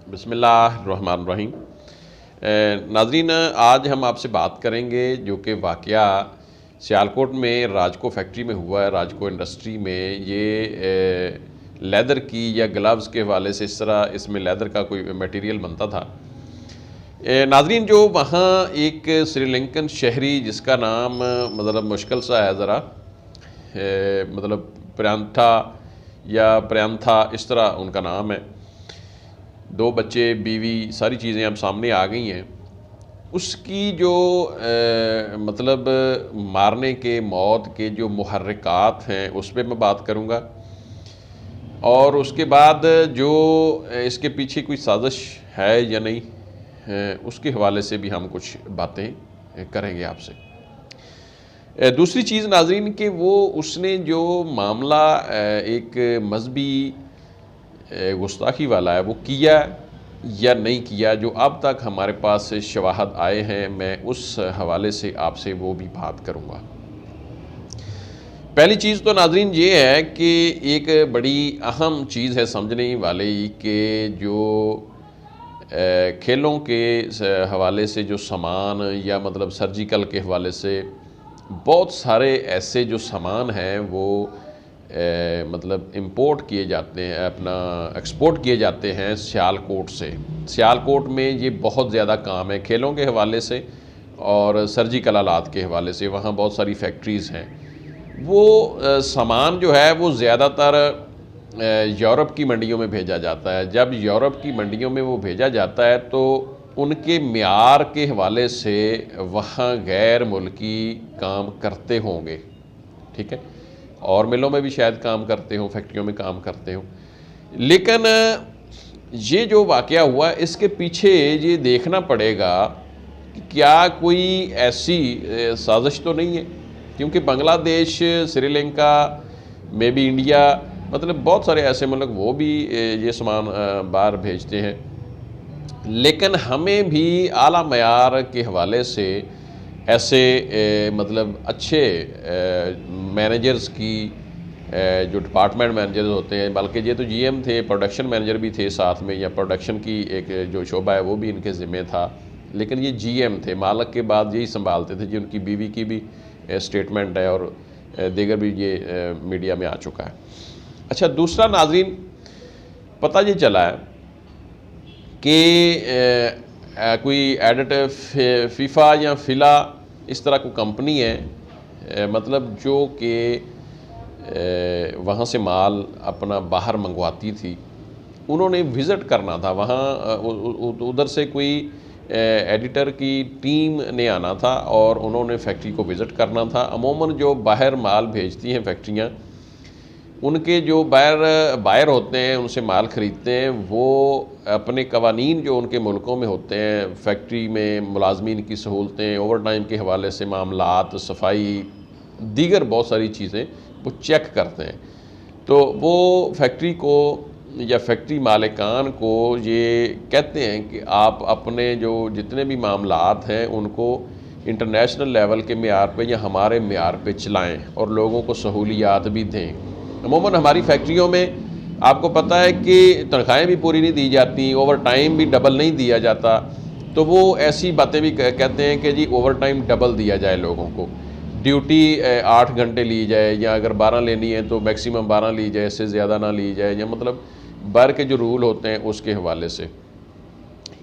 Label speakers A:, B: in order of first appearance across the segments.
A: बिस्मिल्लाहिर्रहमानिर्रहीम। नाज़रीन, आज हम आपसे बात करेंगे जो कि वाक़या सियालकोट में राजको फैक्ट्री में हुआ है। राजको इंडस्ट्री में ये लेदर की या ग्लव्स के हवाले से इस तरह इसमें लेदर का कोई मटेरियल बनता था। नाज़रीन, जो वहाँ एक श्रीलंकन शहरी जिसका नाम मतलब मुश्किल सा है ज़रा, मतलब प्रियंथा या प्रियंथा इस तरह उनका नाम है। 2 बच्चे, बीवी, सारी चीज़ें अब सामने आ गई हैं। उसकी जो मतलब मारने के, मौत के जो मुहर्रिकात हैं उस पर मैं बात करूँगा, और उसके बाद जो इसके पीछे कोई साजिश है या नहीं उसके हवाले से भी हम कुछ बातें करेंगे आपसे। दूसरी चीज़ नाज़रीन कि वो उसने जो मामला एक मजहबी गुस्ताखी वाला है वो किया या नहीं किया, जो अब तक हमारे पास शवाहद आए हैं, मैं उस हवाले से आपसे वो भी बात करूँगा। पहली चीज़ तो नाज़रीन ये है कि एक बड़ी अहम चीज़ है समझने वाले कि जो खेलों के हवाले से जो सामान या मतलब सर्जिकल के हवाले से बहुत सारे ऐसे जो सामान हैं वो मतलब इंपोर्ट किए जाते हैं, अपना एक्सपोर्ट किए जाते हैं सियालकोट से। सियालकोट में ये बहुत ज़्यादा काम है खेलों के हवाले से और सर्जिकल आलात के हवाले से। वहाँ बहुत सारी फैक्ट्रीज़ हैं। वो सामान जो है वो ज़्यादातर यूरोप की मंडियों में भेजा जाता है। जब यूरोप की मंडियों में वो भेजा जाता है तो उनके मियार के हवाले से वहाँ गैर मुल्की काम करते होंगे, ठीक है, और मिलों में भी शायद काम करते हों, फैक्ट्रियों में काम करते हों। लेकिन ये जो वाक़या हुआ इसके पीछे ये देखना पड़ेगा कि क्या कोई ऐसी साजिश तो नहीं है, क्योंकि बांग्लादेश, श्रीलंका में भी, इंडिया, मतलब बहुत सारे ऐसे मुल्क वो भी ये सामान बाहर भेजते हैं। लेकिन हमें भी आला मयार के हवाले से ऐसे मतलब अच्छे मैनेजर्स की जो डिपार्टमेंट मैनेजर्स होते हैं, बल्कि ये तो जीएम थे, प्रोडक्शन मैनेजर भी थे साथ में, या प्रोडक्शन की एक जो शोबा है वो भी इनके ज़िम्मे था, लेकिन ये जीएम थे, मालिक के बाद यही संभालते थे। जी, उनकी बीवी की भी स्टेटमेंट है और दीगर भी ये मीडिया में आ चुका है। अच्छा, दूसरा नाज़रीन, पता ये चला है कि कोई एडिट फीफा या फ़िला इस तरह कोई कंपनी है, मतलब जो कि वहाँ से माल अपना बाहर मंगवाती थी। उन्होंने विज़िट करना था वहाँ, उधर से कोई एडिटर की टीम ने आना था और उन्होंने फैक्ट्री को विज़िट करना था। अमूमन जो बाहर माल भेजती हैं फैक्ट्रियाँ, उनके जो बायर होते हैं, उनसे माल ख़रीदते हैं, वो अपने कवानीन जो उनके मुल्कों में होते हैं, फैक्ट्री में मुलाजमीन की सहूलतें, ओवर टाइम के हवाले से मामलात, सफाई, दीगर बहुत सारी चीज़ें वो चेक करते हैं। तो वो फैक्ट्री को या फैक्ट्री मालिकान को ये कहते हैं कि आप अपने जो जितने भी मामलात हैं उनको इंटरनेशनल लेवल के मेयार पे या हमारे मेयार पे चलाएं और लोगों को सहूलियात भी दें। अमूमन हमारी फैक्ट्रियों में आपको पता है कि तनख्वाहें भी पूरी नहीं दी जाती, ओवर टाइम भी डबल नहीं दिया जाता। तो वो ऐसी बातें भी कहते हैं कि जी ओवर टाइम डबल दिया जाए, लोगों को ड्यूटी 8 घंटे ली जाए, या अगर 12 लेनी है तो मैक्सिमम 12 ली जाए, इससे ज़्यादा ना ली जाए, या मतलब बाहर के जो रूल होते हैं उसके हवाले से।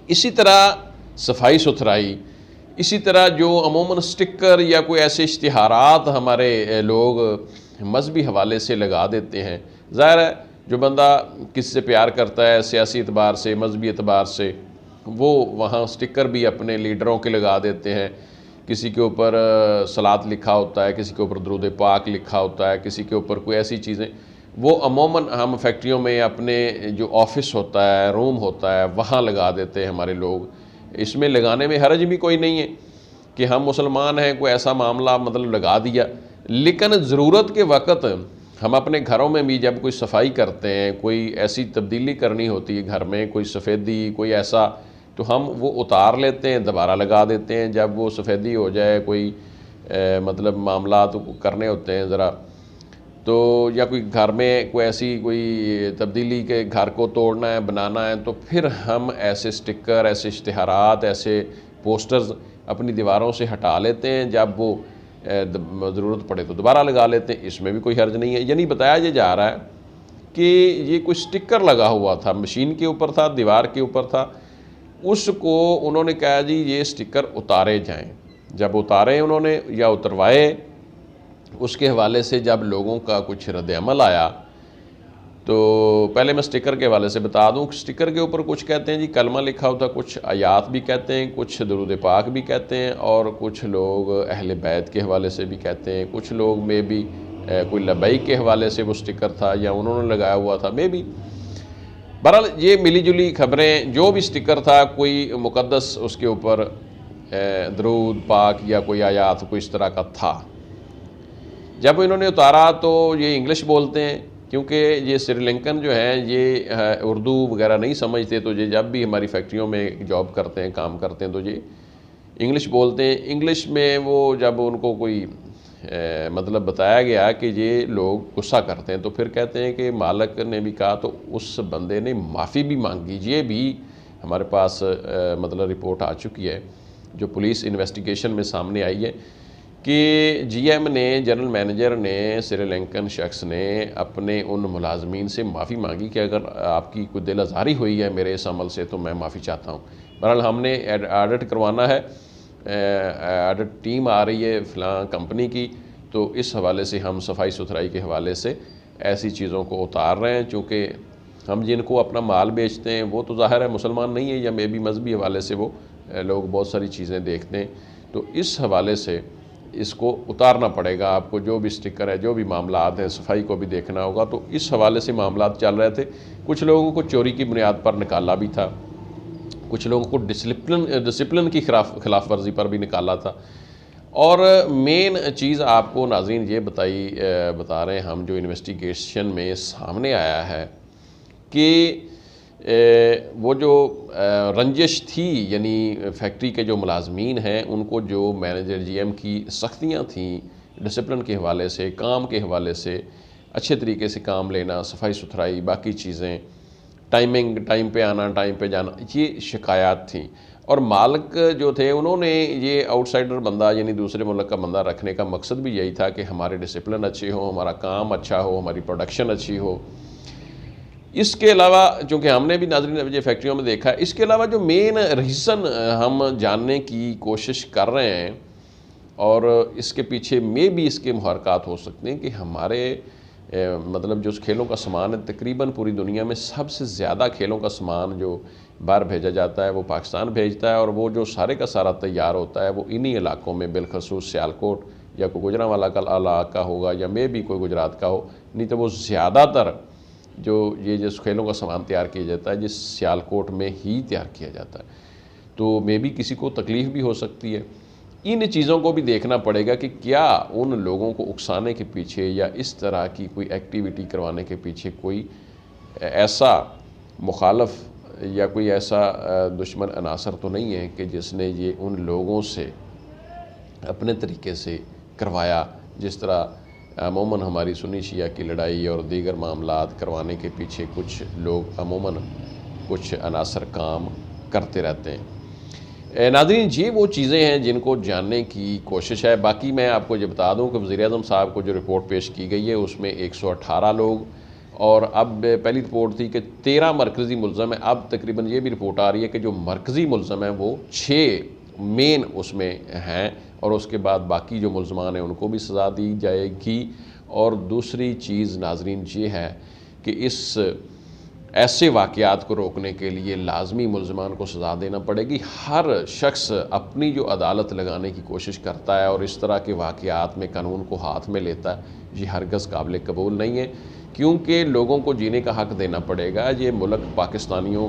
A: इसी तरह सफाई सुथराई, इसी तरह जो अमूमन स्टिकर या कोई ऐसे इश्तिहारात हमारे लोग मजहबी हवाले से लगा देते हैं। ज़ाहिर है जो बंदा किसी से प्यार करता है सियासी एतबार से, मजहबी एतबार से, वो वहाँ स्टिकर भी अपने लीडरों के लगा देते हैं। किसी के ऊपर सलात लिखा होता है, किसी के ऊपर दुरूद पाक लिखा होता है, किसी के ऊपर कोई ऐसी चीज़ें, वो अमूमन हम फैक्ट्रियों में अपने जो ऑफिस होता है, रूम होता है, वहाँ लगा देते हैं हमारे लोग। इसमें लगाने में हरज भी कोई नहीं है कि हम मुसलमान हैं, कोई ऐसा मामला मतलब लगा दिया। लेकिन ज़रूरत के वक्त हम अपने घरों में भी जब कोई सफाई करते हैं, कोई ऐसी तब्दीली करनी होती है घर में, कोई सफ़ेदी, कोई ऐसा, तो हम वो उतार लेते हैं, दोबारा लगा देते हैं। जब वो सफ़ेदी हो जाए, कोई मतलब मामला तो करने होते हैं ज़रा, तो या कोई घर में कोई ऐसी कोई तब्दीली के घर को तोड़ना है, बनाना है, तो फिर हम ऐसे स्टिकर, ऐसे इश्तिहारात, ऐसे पोस्टर्स अपनी दीवारों से हटा लेते हैं। जब वो ज़रूरत पड़े तो दोबारा लगा लेते हैं, इसमें भी कोई हर्ज नहीं है। यानी बताया ये जा रहा है कि ये कोई स्टिकर लगा हुआ था, मशीन के ऊपर था, दीवार के ऊपर था, उसको उन्होंने कहा जी ये स्टिकर उतारे जाएं। जब उतारे उन्होंने या उतरवाए, उसके हवाले से जब लोगों का कुछ रद्द-ए-अमल आया, तो पहले मैं स्टिकर के हवाले से बता दूं। स्टिकर के ऊपर कुछ कहते हैं जी कलमा लिखा होता, कुछ आयात भी कहते हैं, कुछ दरूद पाक भी कहते हैं, और कुछ लोग अहले बैत के हवाले से भी कहते हैं, कुछ लोग में भी कोई लबैक के हवाले से वो स्टिकर था या उन्होंने लगाया हुआ था, में भी। बहरहाल ये मिली जुली खबरें, जो भी स्टिकर था कोई मुक़द्दस उसके ऊपर दरूद पाक या कोई आयात कोई इस तरह का था। जब इन्होंने उतारा तो ये इंग्लिश बोलते हैं, क्योंकि ये श्रीलंकन जो हैं ये उर्दू वगैरह नहीं समझते, तो ये जब भी हमारी फैक्ट्रियों में जॉब करते हैं, काम करते हैं, तो ये इंग्लिश बोलते हैं। इंग्लिश में वो जब उनको कोई मतलब बताया गया कि ये लोग गुस्सा करते हैं, तो फिर कहते हैं कि मालिक ने भी कहा, तो उस बंदे ने माफ़ी भी मांगी। ये भी हमारे पास मतलब रिपोर्ट आ चुकी है, जो पुलिस इन्वेस्टिगेशन में सामने आई है, कि जीएम ने, जनरल मैनेजर ने, श्रीलंकन शख्स ने अपने उन मुलाजमीन से माफ़ी मांगी कि अगर आपकी कोई दिल आज़ारी हुई है मेरे इस अमल से तो मैं माफ़ी चाहता हूँ। बहरहाल हमने ऑडिट करवाना है, ऑडिट टीम आ रही है फ़लाँ कंपनी की, तो इस हवाले से हम सफाई सुथराई के हवाले से ऐसी चीज़ों को उतार रहे हैं। चूँकि हम जिनको अपना माल बेचते हैं वो तो ज़ाहिर है मुसलमान नहीं है, या मे भी मजहबी हवाले से वो लोग बहुत सारी चीज़ें देखते हैं, तो इस हवाले से इसको उतारना पड़ेगा आपको। जो भी स्टिकर है, जो भी मामलात हैं, सफाई को भी देखना होगा। तो इस हवाले से मामलात चल रहे थे। कुछ लोगों को चोरी की बुनियाद पर निकाला भी था, कुछ लोगों को डिसिप्लिन की खिलाफ वर्जी पर भी निकाला था। और मेन चीज़ आपको नाज़रीन ये बता रहे हैं हम, जो इन्वेस्टिगेशन में सामने आया है कि वो जो रंजिश थी, यानी फैक्ट्री के जो मुलाजमीन हैं उनको जो मैनेजर जीएम की सख्तियाँ थीं डिसिप्लिन के हवाले से, काम के हवाले से, अच्छे तरीके से काम लेना, सफाई सुथराई, बाकी चीज़ें, टाइमिंग, टाइम पे आना, टाइम पे जाना, ये शिकायत थी। और मालिक जो थे उन्होंने ये आउटसाइडर बंदा, यानी दूसरे मुल्क का बंदा रखने का मकसद भी यही था कि हमारे डिसिप्लिन अच्छे हो, हमारा काम अच्छा हो, हमारी प्रोडक्शन अच्छी हो। इसके अलावा, चूँकि हमने भी नाज़रीन ये फैक्ट्रियों में देखा है, इसके अलावा जो मेन रीज़न हम जानने की कोशिश कर रहे हैं, और इसके पीछे में भी इसके मुहरकात हो सकते हैं कि हमारे मतलब जो खेलों का सामान है, तकरीबन पूरी दुनिया में सबसे ज़्यादा खेलों का सामान जो बाहर भेजा जाता है वो पाकिस्तान भेजता है, और वो जो सारे का सारा तैयार होता है वो इन्हीं इलाकों में, बिलखसूस सियालकोट या कोई गुजरांवाला का इलाका होगा, या मे भी कोई गुजरात का हो, नहीं तो वो ज़्यादातर जो ये जिस खेलों का सामान तैयार किया जाता है जिस सियालकोट में ही तैयार किया जाता है। तो मे भी किसी को तकलीफ़ भी हो सकती है। इन चीज़ों को भी देखना पड़ेगा कि क्या उन लोगों को उकसाने के पीछे या इस तरह की कोई एक्टिविटी करवाने के पीछे कोई ऐसा मुखालफ या कोई ऐसा दुश्मन अनासर तो नहीं है कि जिसने ये उन लोगों से अपने तरीके से करवाया, जिस तरह अमूमन हमारी सुन्नी शिया की लड़ाई और दीगर मामलात करवाने के पीछे कुछ लोग अमूमन कुछ अनासर काम करते रहते हैं। नाज़रीन, ये वो चीज़ें हैं जिनको जानने की कोशिश है। बाकी मैं आपको ये बता दूं कि वज़ीर-ए-आज़म साहब को जो रिपोर्ट पेश की गई है उसमें 118 लोग, और अब पहली रिपोर्ट थी कि 13 मरकज़ी मुल्ज़म हैं। अब तकरीबन ये भी रिपोर्ट आ रही है कि जो मरकज़ी मुल्ज़म हैं वो 6 मेन उसमें हैं, और उसके बाद बाकी जो मुल्ज़मान हैं उनको भी सज़ा दी जाएगी। और दूसरी चीज़ नाज़रीन ये है कि इस ऐसे वाक़यात को रोकने के लिए लाजमी मुल्ज़मान को सज़ा देना पड़ेगी। हर शख्स अपनी जो अदालत लगाने की कोशिश करता है और इस तरह के वाक़यात में कानून को हाथ में लेता है, ये हरगज़ काबिल कबूल नहीं है, क्योंकि लोगों को जीने का हक़ देना पड़ेगा। ये मुल्क पाकिस्तानियों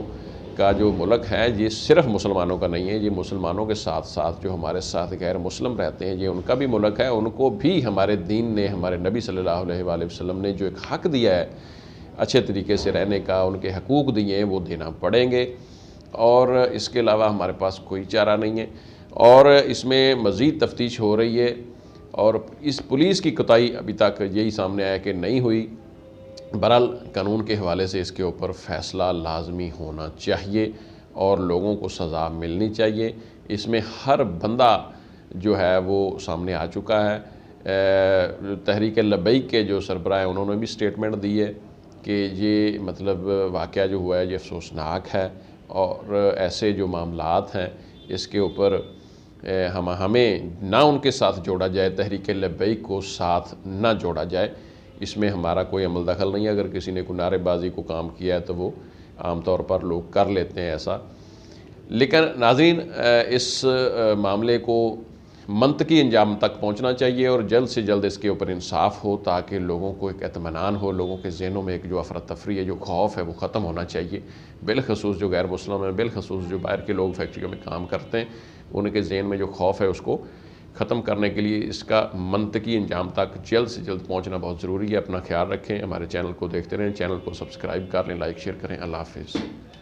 A: का जो मुल्क है ये सिर्फ़ मुसलमानों का नहीं है, ये मुसलमानों के साथ साथ जो हमारे साथ गैर मुस्लिम रहते हैं ये उनका भी मुल्क है। उनको भी हमारे दीन ने, हमारे नबी सल्लल्लाहु अलैहि वसल्लम ने जो एक हक़ दिया है अच्छे तरीके से रहने का, उनके हकूक़ दिए हैं, वो देना पड़ेंगे, और इसके अलावा हमारे पास कोई चारा नहीं है। और इसमें मज़ीद तफ्तीश हो रही है, और इस पुलिस की कोताही अभी तक यही सामने आया कि नहीं हुई। बहरहाल कानून के हवाले से इसके ऊपर फ़ैसला लाजमी होना चाहिए और लोगों को सज़ा मिलनी चाहिए। इसमें हर बंदा जो है वो सामने आ चुका है। तहरीक लब्बैक के जो सरबराह हैं उन्होंने भी स्टेटमेंट दी है कि ये मतलब वाक़या जो हुआ है ये अफसोसनाक है और ऐसे जो मामलात हैं इसके ऊपर हमें ना उनके साथ जोड़ा जाए, तहरीक लब्बैक को साथ ना जोड़ा जाए। इसमें हमारा कोई अमल दखल नहीं है। अगर किसी ने कोई नारेबाजी को काम किया है तो वो आम तौर पर लोग कर लेते हैं ऐसा। लेकिन नाज़रीन, इस मामले को मंतकी अंजाम तक पहुंचना चाहिए और जल्द से जल्द इसके ऊपर इंसाफ हो ताकि लोगों को एक इत्मीनान हो, लोगों के ज़हनों में एक जो अफरा तफरी है, जो खौफ है वो ख़त्म होना चाहिए। बिलखसूस जो गैर मुस्लिम हैं, बिलखसूस जो बाहर के लोग फैक्ट्रियों में काम करते हैं, उनके जहन में जो खौफ है उसको ख़त्म करने के लिए इसका मंतकी अंजाम तक जल्द से जल्द पहुँचना बहुत ज़रूरी है। अपना ख्याल रखें, हमारे चैनल को देखते रहें, चैनल को सब्सक्राइब कर लें, लाइक शेयर करें। अल्लाह हाफ़िज़।